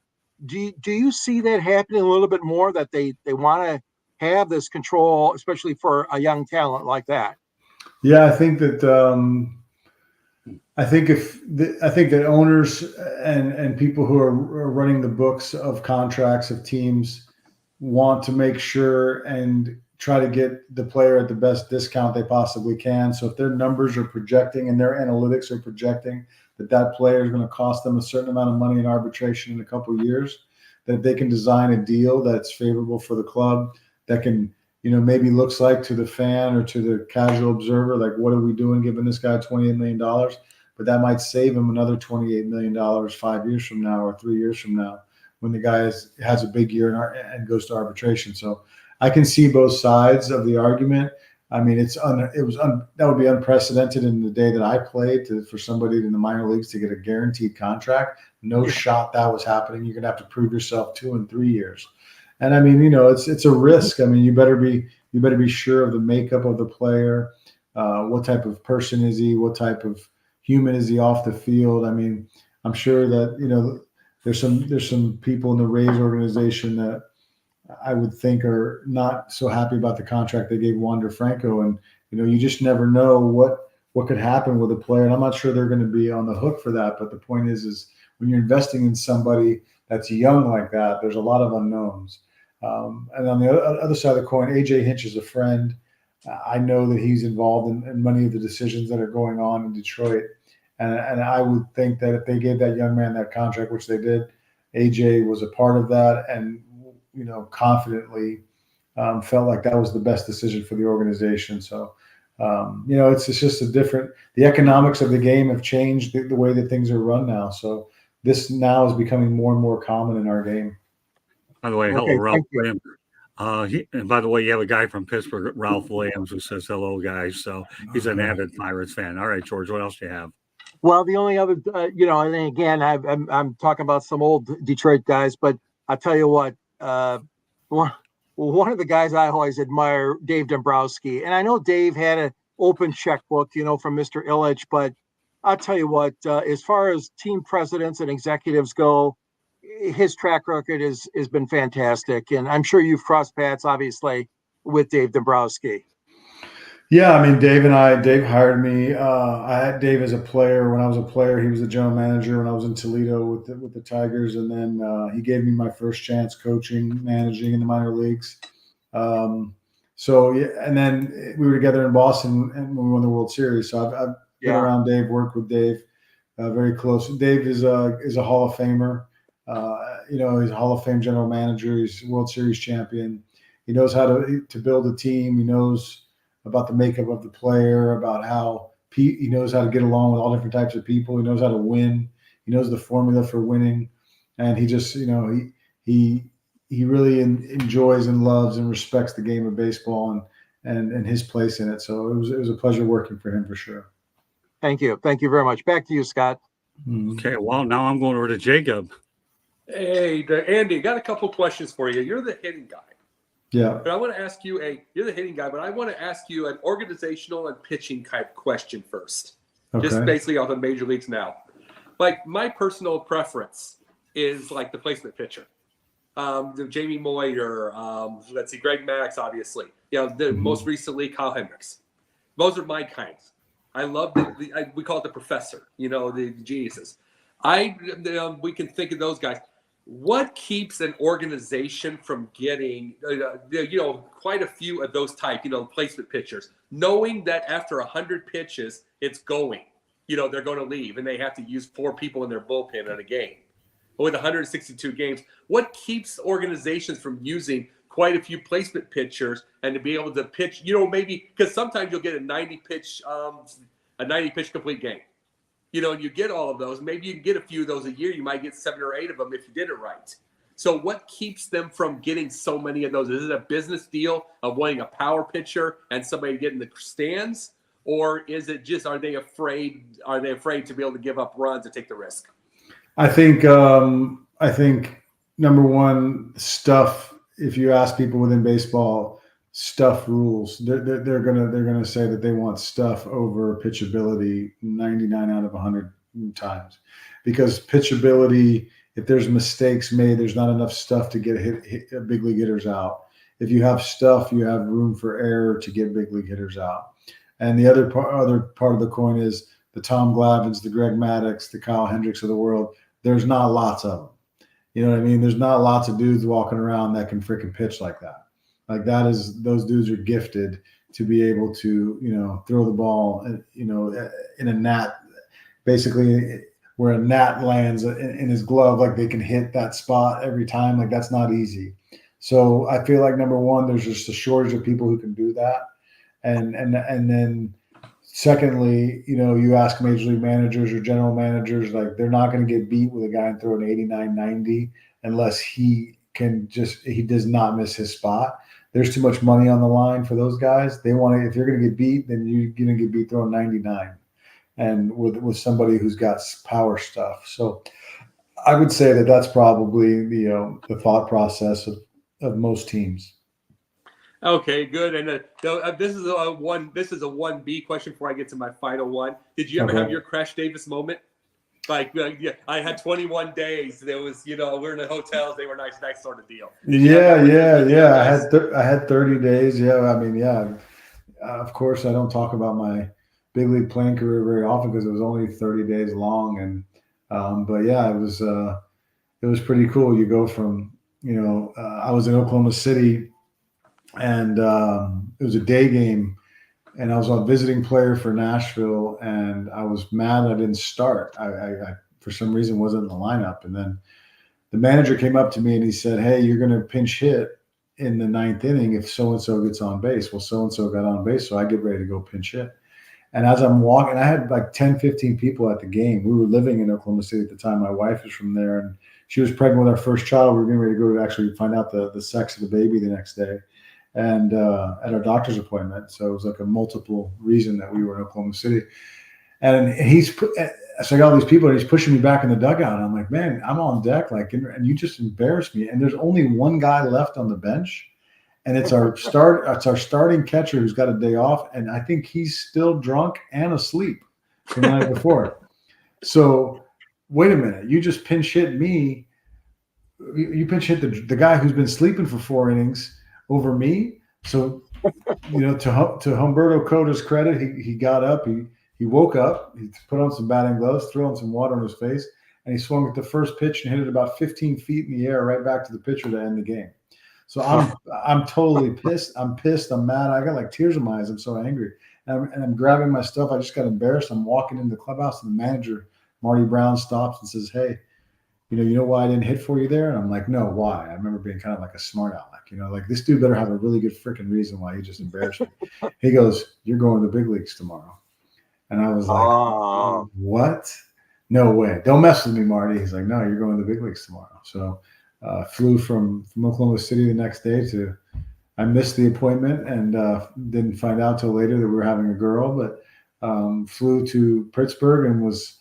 do you see that happening a little bit more, that they want to have this control, especially for a young talent like that? Yeah, I think that I think that owners and people who are running the books of contracts of teams want to make sure and try to get the player at the best discount they possibly can. So if their numbers are projecting and their analytics are projecting that player is going to cost them a certain amount of money in arbitration in a couple of years, that they can design a deal that's favorable for the club, that can, maybe looks like to the fan or to the casual observer, like, what are we doing giving this guy $28 million? But that might save him another $28 million 5 years from now or 3 years from now, when the guy has a big year and goes to arbitration. So I can see both sides of the argument. I mean, that would be unprecedented in the day that I played for somebody in the minor leagues to get a guaranteed contract. No shot that was happening. You're going to have to prove yourself 2 and 3 years. And I mean, it's a risk. I mean, you better be sure of the makeup of the player. What type of person is he? What type of human is he off the field? I mean, I'm sure that, there's some people in the Rays organization that I would think are not so happy about the contract they gave Wander Franco. And, you just never know what could happen with a player. And I'm not sure they're going to be on the hook for that. But the point is when you're investing in somebody that's young like that, there's a lot of unknowns. And on the other side of the coin, AJ Hinch is a friend. I know that he's involved in many of the decisions that are going on in Detroit. And I would think that if they gave that young man that contract, which they did, AJ was a part of that and, confidently felt like that was the best decision for the organization. So, it's just the economics of the game have changed the way that things are run now. So this now is becoming more and more common in our game. By the way, Okay, hello, Ralph thank you. Williams. And by the way, you have a guy from Pittsburgh, Ralph Williams, who says hello, guys. So he's an avid Pirates fan. All right, George, what else do you have? Well, the only other, and then again, I'm talking about some old Detroit guys, but I'll tell you what, one of the guys I always admire, Dave Dombrowski, and I know Dave had an open checkbook, from Mr. Illich, but I'll tell you what, as far as team presidents and executives go, his track record has been fantastic, and I'm sure you've crossed paths, obviously, with Dave Dombrowski. Yeah, I mean, Dave hired me. I had Dave as a player when I was a player. He was the general manager when I was in Toledo with the Tigers, and then he gave me my first chance coaching, managing in the minor leagues. So yeah, and then we were together in Boston, and when we won the World Series. So I've been around Dave, worked with Dave, very close. Dave is a Hall of Famer. He's a Hall of Fame general manager. He's World Series champion. He knows how to build a team. He knows about the makeup of the player, about how he knows how to get along with all different types of people. He knows how to win. He knows the formula for winning, and he just he really enjoys and loves and respects the game of baseball and his place in it. So it was a pleasure working for him for sure. Thank you very much. Back to you, Scott. Okay, well, now I'm going over to Jacob. Hey, Andy, got a couple questions for you. You're the hitting guy. Yeah. But I want to ask you you're the hitting guy, but I want to ask you an organizational and pitching type question first. Okay. Just basically off the major leagues now. Like my personal preference is like the placement pitcher. Jamie Moyer, let's see, Greg Max, obviously. Most recently, Kyle Hendricks. Those are my kinds. I love we call it the professor, the geniuses. We can think of those guys. What keeps an organization from getting, quite a few of those type, placement pitchers, knowing that after 100 pitches, it's going, they're going to leave and they have to use 4 people in their bullpen in a game. But with 162 games, what keeps organizations from using quite a few placement pitchers and to be able to pitch, maybe because sometimes you'll get a 90 pitch complete game. You get all of those. Maybe you can get a few of those a year. You might get 7 or 8 of them if you did it right. So what keeps them from getting so many of those? Is it a business deal of wanting a power pitcher and somebody to get in the stands? Or is it just, are they afraid to be able to give up runs and take the risk? I think number one, stuff. If you ask people within baseball, stuff rules. They're gonna say that they want stuff over pitchability 99 out of 100 times, because pitchability, if there's mistakes made, there's not enough stuff to get big league hitters out. If you have stuff, you have room for error to get big league hitters out. And the other part of the coin is the Tom Glavins, the Greg Maddux, the Kyle Hendricks of the world. There's not lots of them. You know what I mean? There's not lots of dudes walking around that can freaking pitch like that. Like those dudes are gifted to be able to, throw the ball, in a gnat, basically where a gnat lands in his glove, like they can hit that spot every time. Like that's not easy. So I feel like number one, there's just a shortage of people who can do that. And then secondly, you ask major league managers or general managers, like they're not going to get beat with a guy and throw an 89, 90 unless he does not miss his spot. There's too much money on the line for those guys. They want to, if you're going to get beat, then you're going to get beat throwing 99 and with somebody who's got power stuff. So I would say that that's probably the thought process of most teams. Okay, good. And this is a 1B question before I get to my final one. Did you ever have your Crash Davis moment? Like, I had 21 days. There was, we're in the hotels. They were nice sort of deal. Yeah. I had 30 days. Yeah. I mean, yeah. Of course, I don't talk about my big league playing career very often because it was only 30 days long. And, but yeah, it was pretty cool. You go from, I was in Oklahoma City and it was a day game. And I was a visiting player for Nashville, and I was mad I didn't start. I for some reason wasn't in the lineup. And then the manager came up to me and he said, "Hey, you're going to pinch hit in the 9th inning if so-and-so gets on base." Well, so-and-so got on base, so I get ready to go pinch hit. And as I'm walking, I had like 10, 15 people at the game. We were living in Oklahoma City at the time. My wife was from there, and she was pregnant with our first child. We were getting ready to go to actually find out the sex of the baby the next day. And at our doctor's appointment. So it was like a multiple reason that we were in Oklahoma City. And so I got all these people and he's pushing me back in the dugout. And I'm like, man, I'm on deck. Like, and you just embarrassed me. And there's only one guy left on the bench. And it's our starting catcher who's got a day off. And I think he's still drunk and asleep from the night before. So wait a minute. You just pinch hit me. You pinch hit the guy who's been sleeping for 4 innings over me. So to Humberto Cota's credit, he got up, he woke up, he put on some batting gloves, threw on some water on his face, and he swung at the first pitch and hit it about 15 feet in the air right back to the pitcher to end the game. So I'm totally pissed. I'm pissed. I'm mad. I got like tears in my eyes. I'm so angry. And I'm grabbing my stuff. I just got embarrassed. I'm walking into the clubhouse, and the manager, Marty Brown, stops and says, "Hey, you know why I didn't hit for you there?" And I'm like, "No, why?" I remember being kind of like a smart aleck, like this dude better have a really good freaking reason why he just embarrassed me. He goes, "You're going to the big leagues tomorrow." And I was like, "What? No way. Don't mess with me, Marty." He's like, "No, you're going to the big leagues tomorrow." So flew from Oklahoma City the next day I missed the appointment and didn't find out till later that we were having a girl, but flew to Pittsburgh and was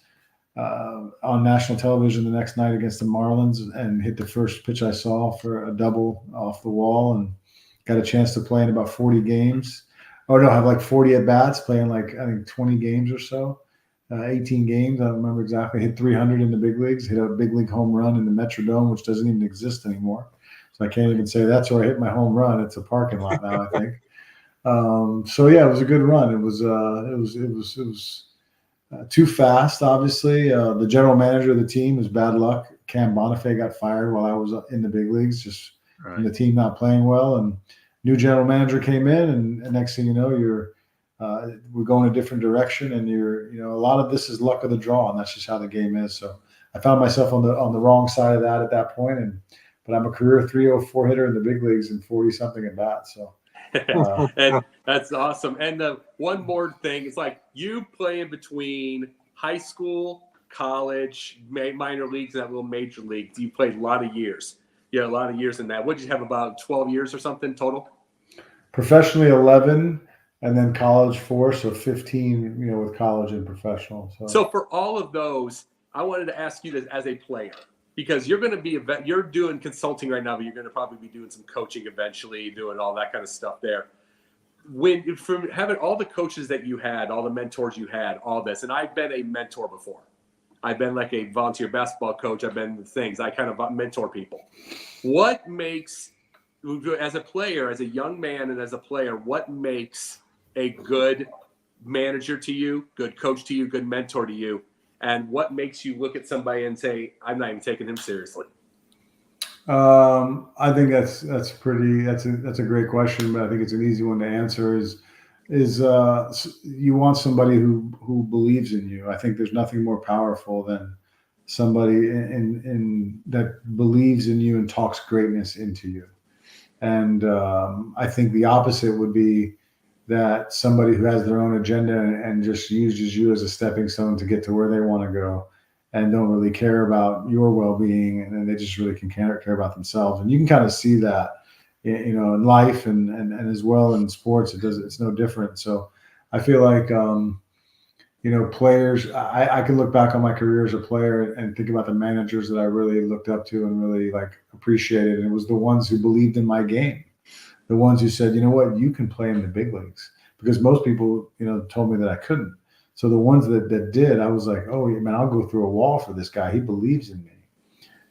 on national television the next night against the Marlins and hit the first pitch I saw for a double off the wall and got a chance to play in about 40 games. Oh no, I have like 40 at bats, playing like I think 20 games or so, 18 games. I don't remember exactly. Hit 300 in the big leagues. Hit a big league home run in the Metrodome, which doesn't even exist anymore. So I can't even say that's where I hit my home run. It's a parking lot now, I think. So yeah, it was a good run. It was too fast, obviously. The general manager of the team is bad luck. Cam Bonifay got fired while I was in the big leagues, just from the team not playing well. And new general manager came in, and next thing you know, we're going a different direction. And a lot of this is luck of the draw, and that's just how the game is. So I found myself on the wrong side of that at that point, but I'm a career 304 hitter in the big leagues and 40 something at bat. So. And that's awesome. And one more thing, it's like you play in between high school, college, minor leagues, and that little major league. You played a lot of years. Yeah, a lot of years in that. What did you have, about 12 years or something total? Professionally 11, and then college 4, so 15. With college and professional. So for all of those, I wanted to ask you this as a player. Because you're going to be you're doing consulting right now, but you're going to probably be doing some coaching eventually, doing all that kind of stuff there. From having all the coaches that you had, all the mentors you had, all this, and I've been a mentor before. I've been like a volunteer basketball coach. I've been things. I kind of mentor people. What makes, as a player, as a young man and as a player, what makes a good manager to you, good coach to you, good mentor to you? And what makes you look at somebody and say, "I'm not even taking him seriously"? I think that's a great question, but I think it's an easy one to answer. Is you want somebody who believes in you. I think there's nothing more powerful than somebody in that believes in you and talks greatness into you. And I think the opposite would be that somebody who has their own agenda and just uses you as a stepping stone to get to where they want to go and don't really care about your well-being, and they just really can care about themselves. And you can kind of see that, in life and as well in sports. It's no different. So I feel like, players, I can look back on my career as a player and think about the managers that I really looked up to and really appreciated. And it was the ones who believed in my game. The ones who said, "You know what, you can play in the big leagues," because most people, told me that I couldn't. So the ones that did, I was like, "Oh man, I'll go through a wall for this guy. He believes in me,"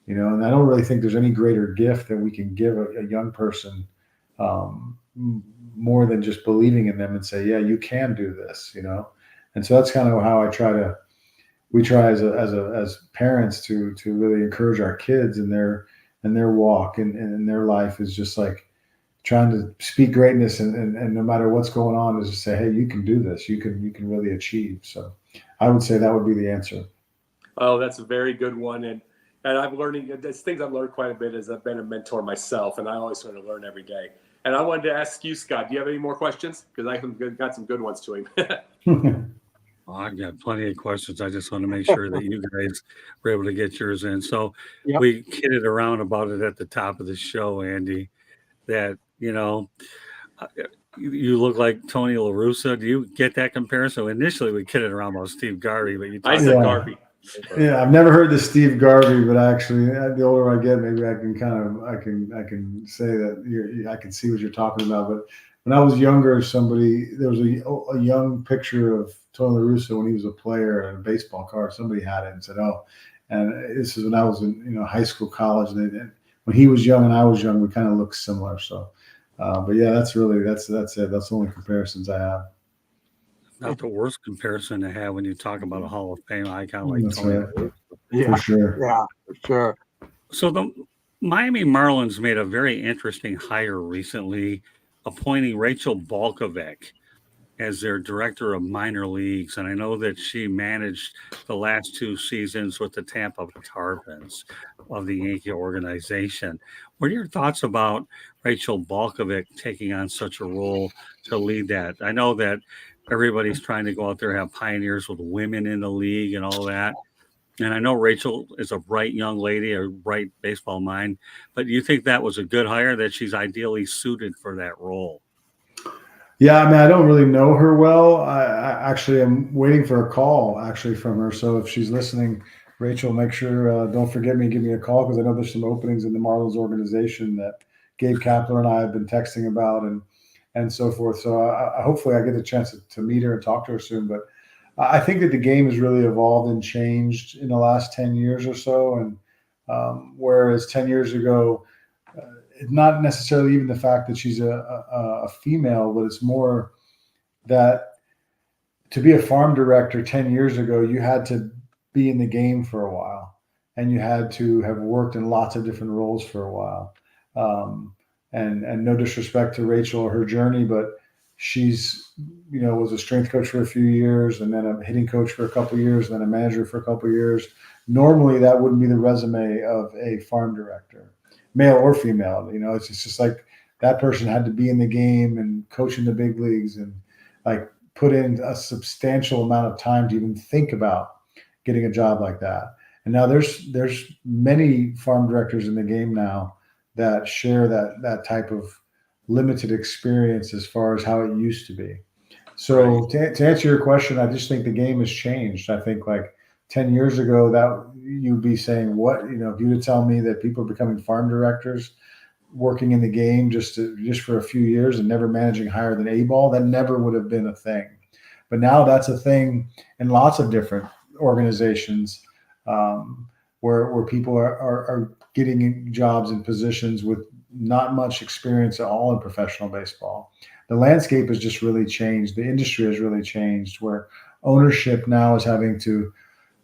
And I don't really think there's any greater gift that we can give a young person, more than just believing in them and say, "Yeah, you can do this," And so that's kind of how we try as parents to really encourage our kids in their walk and in their life, is just like trying to speak greatness and no matter what's going on, is to say, "Hey, you can do this. You can really achieve." So I would say that would be the answer. Oh, that's a very good one. And I'm learning, there's things I've learned quite a bit as I've been a mentor myself, and I always want to learn every day. And I wanted to ask you, Scott, do you have any more questions? Because I got some good ones to him. I've got plenty of questions. I just want to make sure that you guys were able to get yours in. So Yep. we kidded around about it at the top of the show, Andy, that, you look like Tony La Russa. Do you get that comparison? Initially, we kidded around about Steve Garvey, but I said Yeah. Garvey. Yeah, I've never heard the Steve Garvey, but actually, the older I get, maybe I can say that I can see what you're talking about. But when I was younger, there was a young picture of Tony La Russa when he was a player and a baseball card. Somebody had it and said, "Oh," and this is when I was in high school, college. And when he was young and I was young, we kind of looked similar. So But yeah, that's it. That's the only comparisons I have. Not the worst comparison to have when you talk about a Hall of Fame icon like That's Tony. right. Yeah, For sure. yeah, for sure. So the Miami Marlins made a very interesting hire recently, appointing Rachel Balkovec as their director of minor leagues. And I know that she managed the last 2 seasons with the Tampa Tarpons of the Yankee organization. What are your thoughts about Rachel Balkovec taking on such a role to lead that? I know that everybody's trying to go out there and have pioneers with women in the league and all that. And I know Rachel is a bright young lady, a bright baseball mind, but do you think that was a good hire, that she's ideally suited for that role? Yeah, I mean, I don't really know her well. I actually am waiting for a call actually from her. So if she's listening, Rachel, make sure don't forget me, give me a call, because I know there's some openings in the Marlins organization that Gabe Kapler and I have been texting about and so forth. So hopefully I get a chance to meet her and talk to her soon. But I think that the game has really evolved and changed in the last 10 years or so. And whereas 10 years ago, not necessarily even the fact that she's a female, but it's more that to be a farm director 10 years ago, you had to be in the game for a while and you had to have worked in lots of different roles for a while. And no disrespect to Rachel or her journey, but she's, was a strength coach for a few years and then a hitting coach for a couple of years, and then a manager for a couple of years. Normally that wouldn't be the resume of a farm director, male or female. It's just like that person had to be in the game and coach in the big leagues and like put in a substantial amount of time to even think about getting a job like that. And now there's many farm directors in the game now that share that type of limited experience as far as how it used to be. So right. To answer your question, I just think the game has changed. I think like 10 years ago that you'd be saying, what, if you would tell me that people are becoming farm directors working in the game just for a few years and never managing higher than A ball, that never would have been a thing. But now that's a thing in lots of different organizations where people are getting jobs and positions with not much experience at all in professional baseball. The landscape has just really changed. The industry has really changed, where ownership now is having to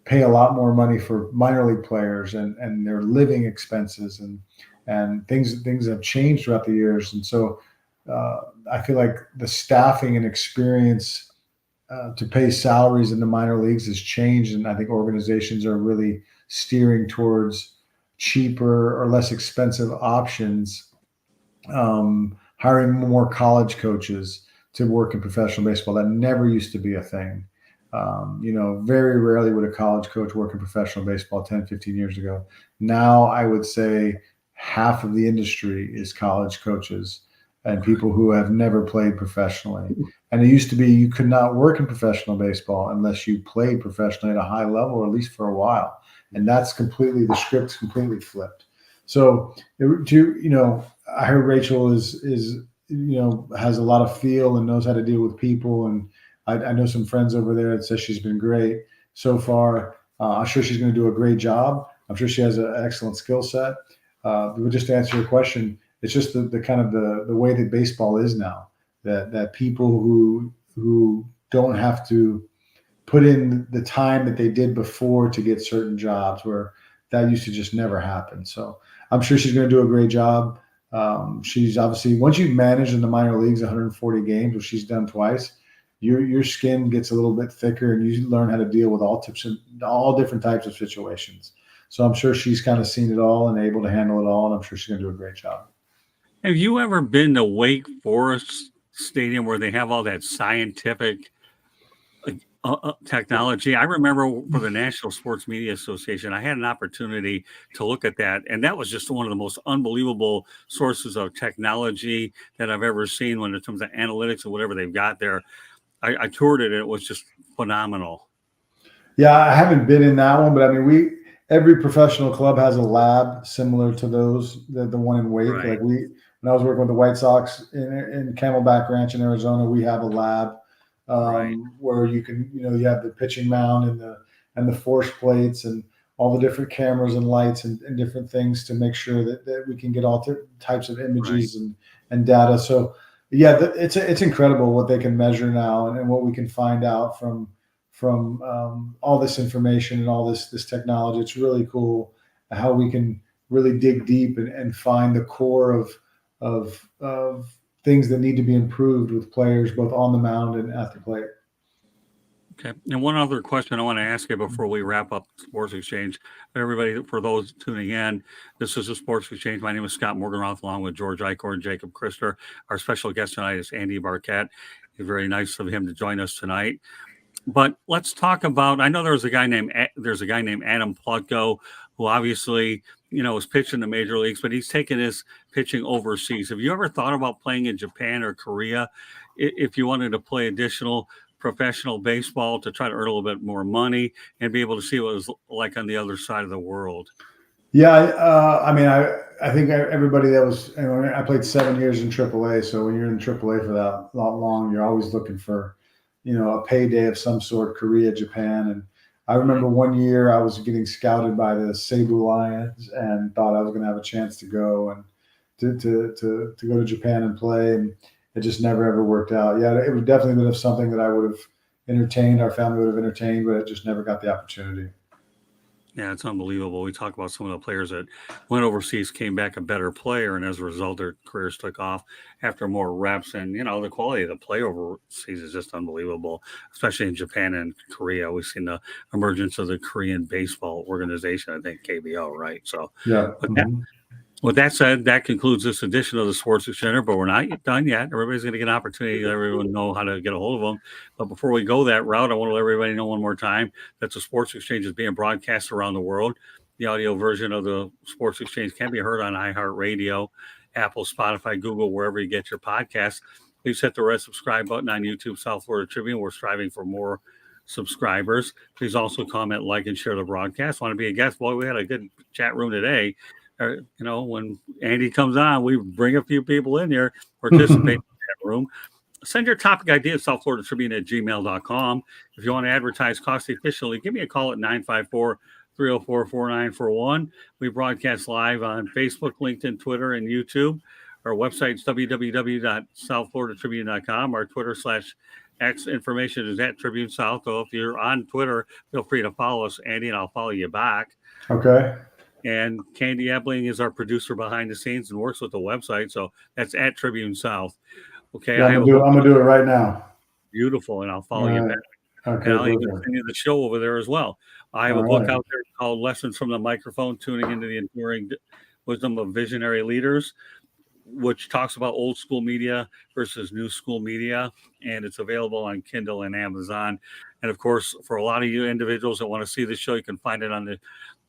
pay a lot more money for minor league players and their living expenses and things have changed throughout the years. And so I feel like the staffing and experience to pay salaries in the minor leagues has changed. And I think organizations are really steering towards cheaper or less expensive options, hiring more college coaches to work in professional baseball. That never used to be a thing. Very rarely would a college coach work in professional baseball 10, 15 years ago. Now I would say half of the industry is college coaches and people who have never played professionally. And it used to be you could not work in professional baseball unless you played professionally at a high level, or at least for a while. And that's the script's completely flipped. So, I heard Rachel is has a lot of feel and knows how to deal with people. And I know some friends over there that says she's been great so far. I'm sure she's going to do a great job. I'm sure she has an excellent skill set. But just to answer your question, it's just the kind of the way that baseball is now, that people who don't have to put in the time that they did before to get certain jobs, where that used to just never happen. So I'm sure she's going to do a great job. She's obviously, once you've managed in the minor leagues 140 games, which she's done twice, your skin gets a little bit thicker and you learn how to deal with all different types of situations. So I'm sure she's kind of seen it all and able to handle it all. And I'm sure she's going to do a great job. Have you ever been to Wake Forest Stadium where they have all that scientific technology? I remember for the National Sports Media Association, I had an opportunity to look at that, and that was just one of the most unbelievable sources of technology that I've ever seen when it comes to analytics and whatever they've got there. I toured it, and it was just phenomenal. Yeah, I haven't been in that one, but I mean, every professional club has a lab similar to those, the one in Wake. Right. Like when I was working with the White Sox in Camelback Ranch in Arizona, we have a lab where you can, you have the pitching mound and the force plates and all the different cameras and lights and different things to make sure that we can get all types of images and data. So yeah, it's incredible what they can measure now and what we can find out from all this information and all this technology. It's really cool how we can really dig deep and find the core of things that need to be improved with players both on the mound and at the plate. Okay. And one other question I want to ask you before we wrap up Sports Exchange. Everybody, for those tuning in, this is a Sports Exchange. My name is Scott Morgenroth, along with George Eichhorn and Jacob Christer. Our special guest tonight is Andy Barkett. It's very nice of him to join us tonight. But let's talk about. I know there's a guy named Adam Plutko, who obviously is pitching the major leagues, but he's taken his pitching overseas. Have you ever thought about playing in Japan or Korea if you wanted to play additional professional baseball to try to earn a little bit more money and be able to see what it was like on the other side of the world? Yeah, I mean, I think everybody that was, I played 7 years in AAA. So when you're in AAA for that long, you're always looking for, a payday of some sort, Korea, Japan. And I remember one year I was getting scouted by the Cebu Lions and thought I was going to have a chance to go and to go to Japan and play. And it just never ever worked out. Yeah, it would definitely been something that I would have entertained, our family would have entertained, but it just never got the opportunity. Yeah, it's unbelievable. We talk about some of the players that went overseas, came back a better player, and as a result, their careers took off after more reps. And, the quality of the play overseas is just unbelievable, especially in Japan and Korea. We've seen the emergence of the Korean baseball organization, I think KBO, right? So, yeah. With that said, that concludes this edition of the Sports Exchange, but we're not done yet. Everybody's going to get an opportunity to let everyone know how to get a hold of them. But before we go that route, I want to let everybody know one more time that the Sports Exchange is being broadcast around the world. The audio version of the Sports Exchange can be heard on iHeartRadio, Apple, Spotify, Google, wherever you get your podcasts. Please hit the red subscribe button on YouTube, South Florida Tribune. We're striving for more subscribers. Please also comment, like, and share the broadcast. Want to be a guest? Boy, we had a good chat room today. When Andy comes on, we bring a few people in here, participate in that room. Send your topic idea at southfloridatribune@gmail.com. If you want to advertise cost efficiently, give me a call at 954-304-4941. We broadcast live on Facebook, LinkedIn, Twitter, and YouTube. Our website is www.southfloridatribune.com. Our Twitter/X information is at Tribune South. So if you're on Twitter, feel free to follow us, Andy, and I'll follow you back. Okay. And Candy Ebling is our producer behind the scenes and works with the website. So that's at Tribune South. Okay. Yeah, I'm going to do it right now. Beautiful. And I'll follow you back. Okay. And I'll even send you the show over there as well. I have a book out there called Lessons from the Microphone, Tuning into the Enduring Wisdom of Visionary Leaders, which talks about old school media versus new school media. And it's available on Kindle and Amazon. And of course, for a lot of you individuals that want to see the show, you can find it on the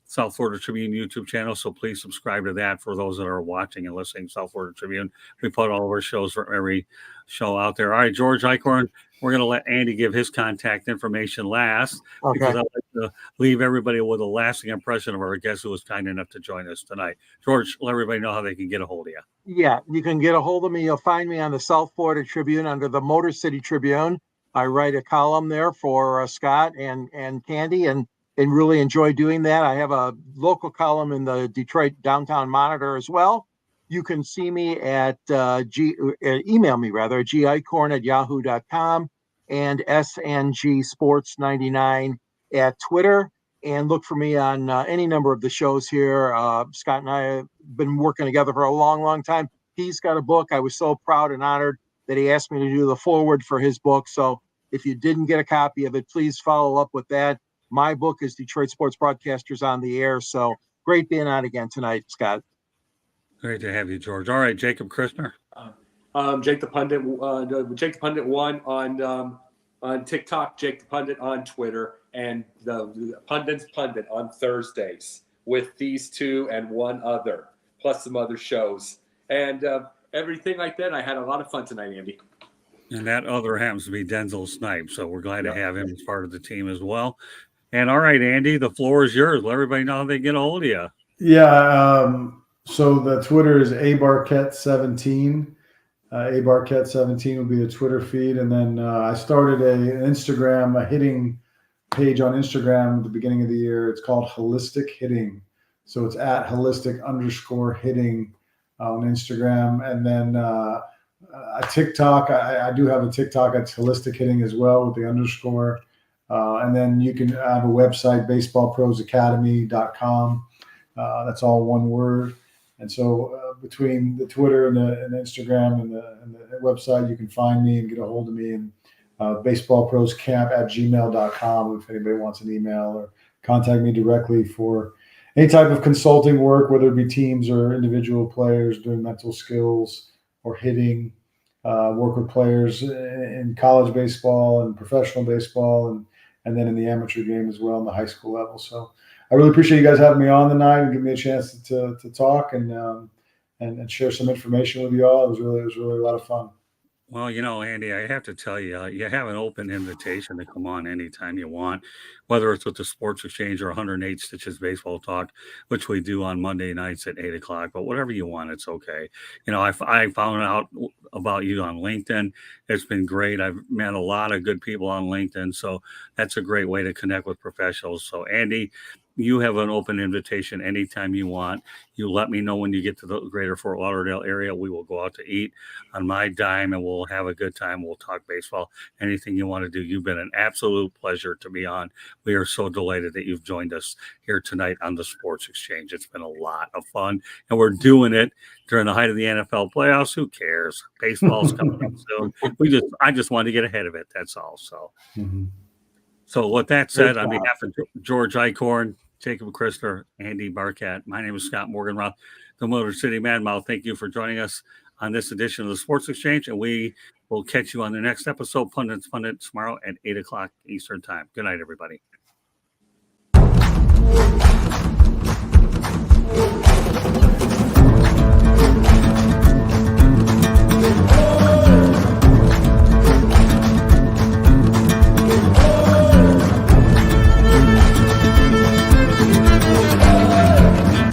South Florida Tribune YouTube channel. So please subscribe to that for those that are watching and listening. South Florida Tribune. We put all of our shows for every show out there. All right, George Eichhorn, we're going to let Andy give his contact information last because I'd like to leave everybody with a lasting impression of our guest who was kind enough to join us tonight. George, let everybody know how they can get a hold of you. Yeah, you can get a hold of me. You'll find me on the South Florida Tribune under the Motor City Tribune. I write a column there for Scott and Candy, and really enjoy doing that. I have a local column in the Detroit Downtown Monitor as well. You can see me at email me rather at gicorn@yahoo.com and SNGsports99 at Twitter, and look for me on any number of the shows here. Scott and I have been working together for a long time. He's got a book. I was so proud and honored that he asked me to do the foreword for his book. So if you didn't get a copy of it, please follow up with that. My book is Detroit Sports Broadcasters on the Air. So great being on again tonight, Scott. Great to have you, George. All right, Jacob Christner. Jake the Pundit. Jake the Pundit 1 on TikTok. Jake the Pundit on Twitter, and the Pundit's Pundit on Thursdays with these two and one other, plus some other shows and everything like that. I had a lot of fun tonight, Andy. And that other happens to be Denzel Snipes. So we're glad to have him as part of the team as well. And all right, Andy, the floor is yours. Let everybody know how they get a hold of you. Yeah. So the Twitter is abarkett17. abarkett17 will be the Twitter feed. And then I started an Instagram, a hitting page on Instagram at the beginning of the year. It's called Holistic Hitting. So it's at holistic_hitting on Instagram, and then a TikTok. I do have a TikTok. It's holistic hitting as well with the underscore. And then you can have a website, baseballprosacademy.com. That's all one word. And so between the Twitter and the Instagram and the website, you can find me and get a hold of me. And baseballproscamp@gmail.com if anybody wants an email, or contact me directly for any type of consulting work, whether it be teams or individual players doing mental skills or hitting, work with players in college baseball and professional baseball, and then in the amateur game as well in the high school level. So I really appreciate you guys having me on tonight and giving me a chance to talk and share some information with you all. It was really a lot of fun. Well, Andy, I have to tell you, you have an open invitation to come on anytime you want, whether it's with the Sports Exchange or 108 Stitches Baseball Talk, which we do on Monday nights at 8 o'clock. But whatever you want, it's okay. I found out about you on LinkedIn. It's been great. I've met a lot of good people on LinkedIn. So that's a great way to connect with professionals. So, Andy, you have an open invitation anytime you want. You let me know when you get to the greater Fort Lauderdale area. We will go out to eat on my dime and we'll have a good time. We'll talk baseball, anything you want to do. You've been an absolute pleasure to be on. We are so delighted that you've joined us here tonight on the Sports Exchange. It's been a lot of fun, and we're doing it during the height of the NFL playoffs. Who cares? Baseball's coming up soon. I just wanted to get ahead of it. That's all. So, So with that said, on behalf of George Eichhorn, Jacob Christer, Andy Barkett, my name is Scott Morganroth, the Motor City Madmouth. Thank you for joining us on this edition of the Sports Exchange, and we will catch you on the next episode, Pundits tomorrow at 8 o'clock Eastern Time. Good night, everybody.